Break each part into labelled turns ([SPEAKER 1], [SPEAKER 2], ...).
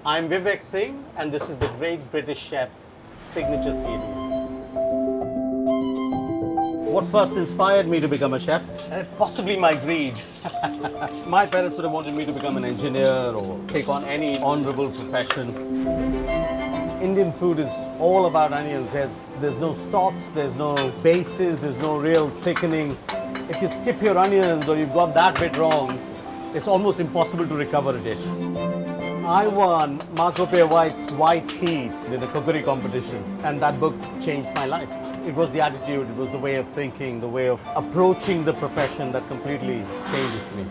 [SPEAKER 1] I'm Vivek Singh, and this is the Great British Chef's signature series. What first inspired me to become a chef?
[SPEAKER 2] Possibly my greed.
[SPEAKER 1] My parents would have wanted me to become an engineer or take on any honorable profession. Indian food is all about onions. There's no stocks, there's no bases, there's no real thickening. If you skip your onions or you've got that bit wrong, it's almost impossible to recover a dish. I won Marcope White's White Heat in a cookery competition, and that book changed my life. It was the attitude, it was the way of thinking, the way of approaching the profession that completely changed me.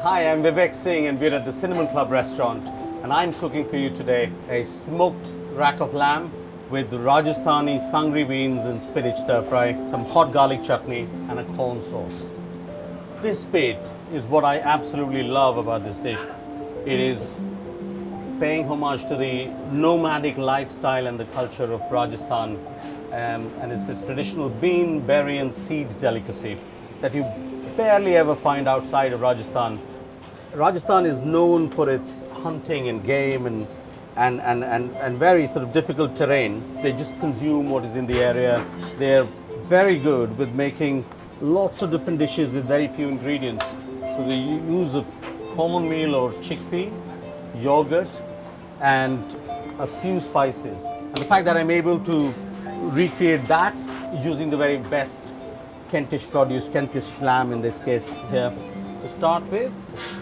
[SPEAKER 1] Hi, I'm Vivek Singh, and we're at the Cinnamon Club restaurant, and I'm cooking for you today a smoked rack of lamb with Rajasthani Sangri beans and spinach stir fry, some hot garlic chutney, and a corn sauce. This bit is what I absolutely love about this dish. It is paying homage to the nomadic lifestyle and the culture of Rajasthan, and it's this traditional bean, berry and seed delicacy that you barely ever find outside of Rajasthan. Rajasthan is known for its hunting and game and very sort of difficult terrain. They just consume what is in the area. They're very good with making lots of different dishes with very few ingredients. So they use a common meal or chickpea, yogurt, and a few spices. And the fact that I'm able to recreate that using the very best Kentish produce, Kentish lamb in this case here. To start with,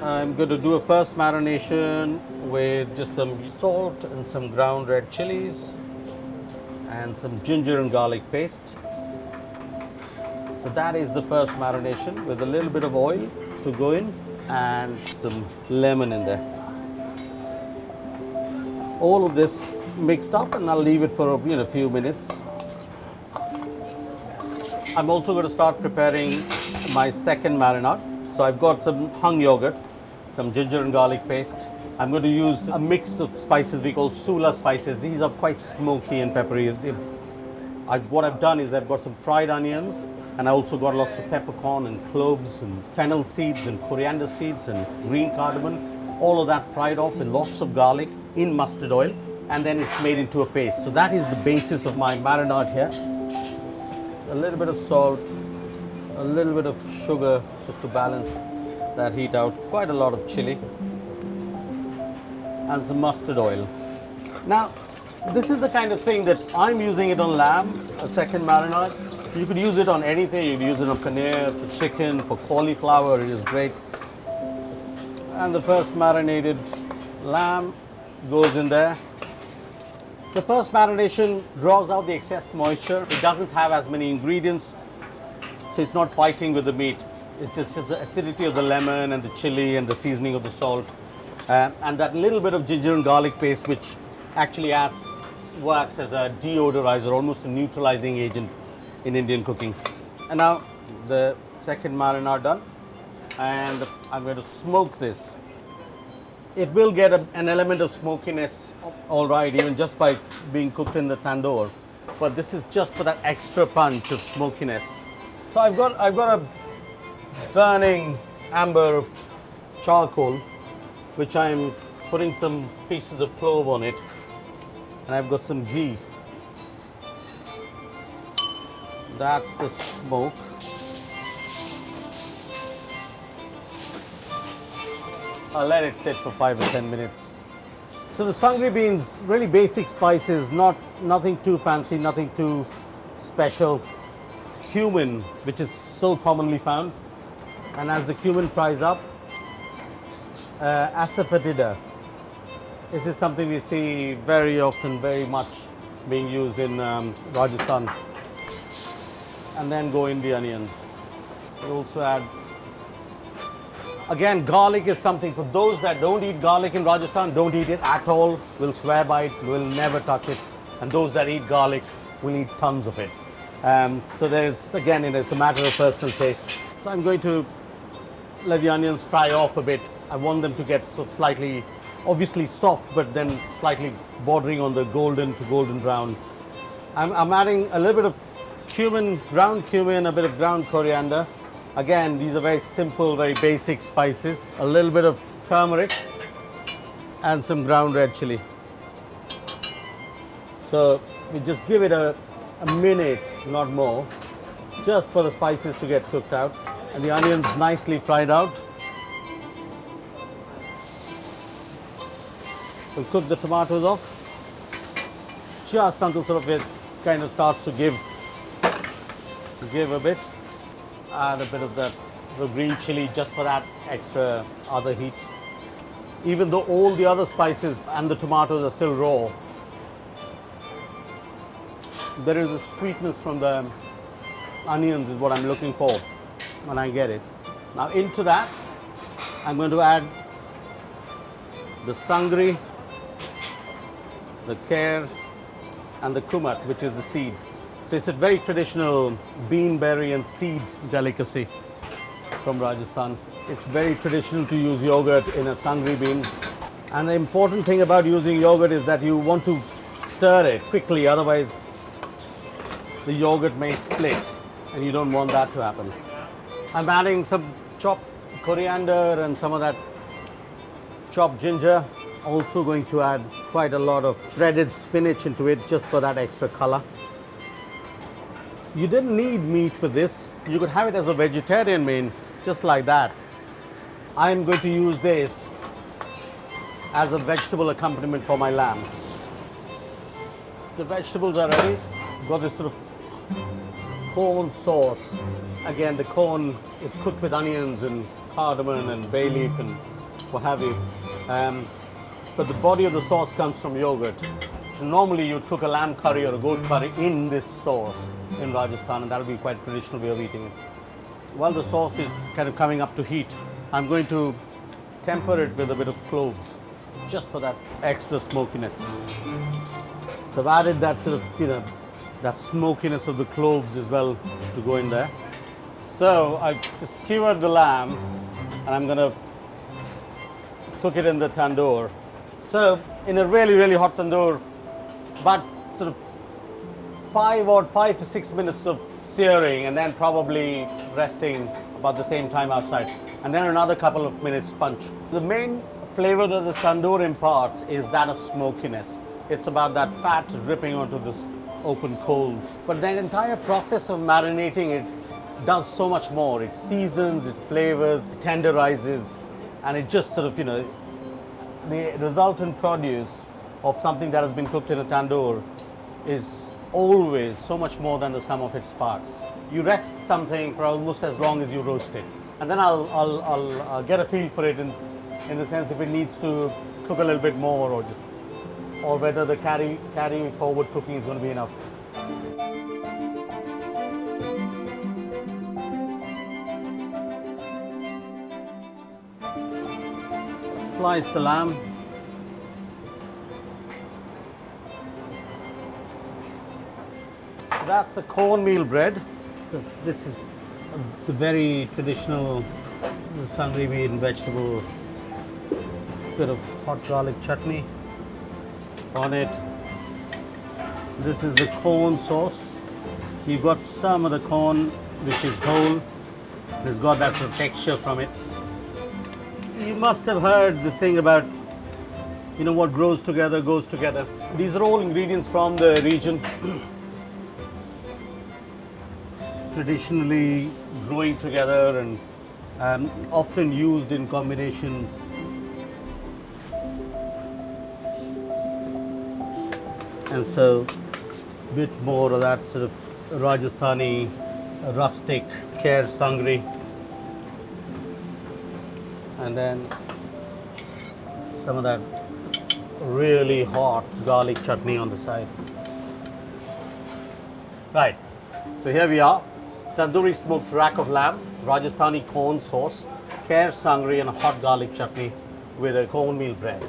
[SPEAKER 1] I'm going to do a first marination with just some salt and some ground red chilies and some ginger and garlic paste. So that is the first marination with a little bit of oil to go in and some lemon in there. All of this mixed up, and I'll leave it for a few minutes. I'm also going to start preparing my second marinade. So I've got some hung yogurt, some ginger and garlic paste. I'm going to use a mix of spices we call soola-spices. These are quite smoky and peppery. What I've done is I've got some fried onions, and I also got lots of peppercorn and cloves and fennel seeds and coriander seeds and green cardamom. All of that fried off with lots of garlic in mustard oil, and then it's made into a paste. So that is the basis of my marinade here. A little bit of salt, a little bit of sugar just to balance that heat out, quite a lot of chili, and some mustard oil. Now, this is the kind of thing that I'm using it on lamb, a second marinade. You could use it on anything. You could use it on paneer, for chicken, for cauliflower, it is great. And the first marinated lamb goes in there. The first marination draws out the excess moisture. It doesn't have as many ingredients, so it's not fighting with the meat. It's just the acidity of the lemon and the chili and the seasoning of the salt, and that little bit of ginger and garlic paste, which actually works as a deodorizer, almost a neutralizing agent in Indian cooking. And now the second marinade done, and I'm going to smoke this. It will get an element of smokiness, all right, even just by being cooked in the tandoor. But this is just for that extra punch of smokiness. So I've got a burning amber of charcoal, which I'm putting some pieces of clove on it, and I've got some ghee. That's the smoke. I'll let it sit for 5 or 10 minutes. So the Sangri beans, really basic spices, nothing too fancy, nothing too special. Cumin, which is so commonly found, and as the cumin fries up, asafoetida. This is something we see very often, very much being used in Rajasthan. And then go in the onions. We also add, again, garlic is something for those that don't eat garlic in Rajasthan, don't eat it at all, will swear by it, will never touch it. And those that eat garlic will eat tons of it. So there's, again, it's a matter of personal taste. So I'm going to let the onions fry off a bit. I want them to get slightly, obviously soft, but then slightly bordering on the golden to golden brown. I'm adding a little bit of cumin, ground cumin, a bit of ground coriander, Again, these are very simple, very basic spices. A little bit of turmeric and some ground red chili. So we just give it a minute, not more, just for the spices to get cooked out. And the onions nicely fried out. We'll cook the tomatoes off just until sort of it kind of starts to give a bit. Add a bit of the green chili just for that extra other heat. Even though all the other spices and the tomatoes are still raw, there is a sweetness from the onions is what I'm looking for when I get it. Now into that, I'm going to add the sangri, the kher, and the kummat, which is the seed. So it's a very traditional bean, berry and seed delicacy from Rajasthan. It's very traditional to use yogurt in a sangri bean. And the important thing about using yogurt is that you want to stir it quickly, otherwise the yogurt may split and you don't want that to happen. I'm adding some chopped coriander and some of that chopped ginger. Also going to add quite a lot of shredded spinach into it just for that extra color. You didn't need meat for this. You could have it as a vegetarian main, just like that. I'm going to use this as a vegetable accompaniment for my lamb. The vegetables are ready. Got this sort of corn sauce. Again, the corn is cooked with onions and cardamom and bay leaf and what have you. But the body of the sauce comes from yogurt. So normally you'd cook a lamb curry or a goat curry in this sauce in Rajasthan, and that would be quite a traditional way of eating it. While the sauce is kind of coming up to heat, I'm going to temper it with a bit of cloves, just for that extra smokiness. So I've added that sort of, that smokiness of the cloves as well to go in there. So I just skewered the lamb, and I'm going to cook it in the tandoor. So in a really, really hot tandoor, about sort of 5 to 6 minutes of searing, and then probably resting about the same time outside, and then another couple of minutes punch. The main flavor that the tandoor imparts is that of smokiness. It's about that fat dripping onto this open coals. But the entire process of marinating it does so much more. It seasons, it flavors, it tenderizes, and it just sort of, the resultant produce of something that has been cooked in a tandoor is always so much more than the sum of its parts. You rest something for almost as long as you roast it, and then I'll get a feel for it in the sense if it needs to cook a little bit more, or whether the carry forward cooking is going to be enough. Slice the lamb. That's the cornmeal bread. So this is the very traditional Sangri bean vegetable. Bit of hot garlic chutney on it. This is the corn sauce. You've got some of the corn which is whole. It's got that sort of texture from it. You must have heard this thing about, what grows together goes together. These are all ingredients from the region. Traditionally growing together and often used in combinations. And so a bit more of that sort of Rajasthani rustic kher sangri. And then some of that really hot garlic chutney on the side. Right, so here we are. Tandoori smoked rack of lamb, Rajasthani corn sauce, kher sangri and a hot garlic chutney with a cornmeal bread.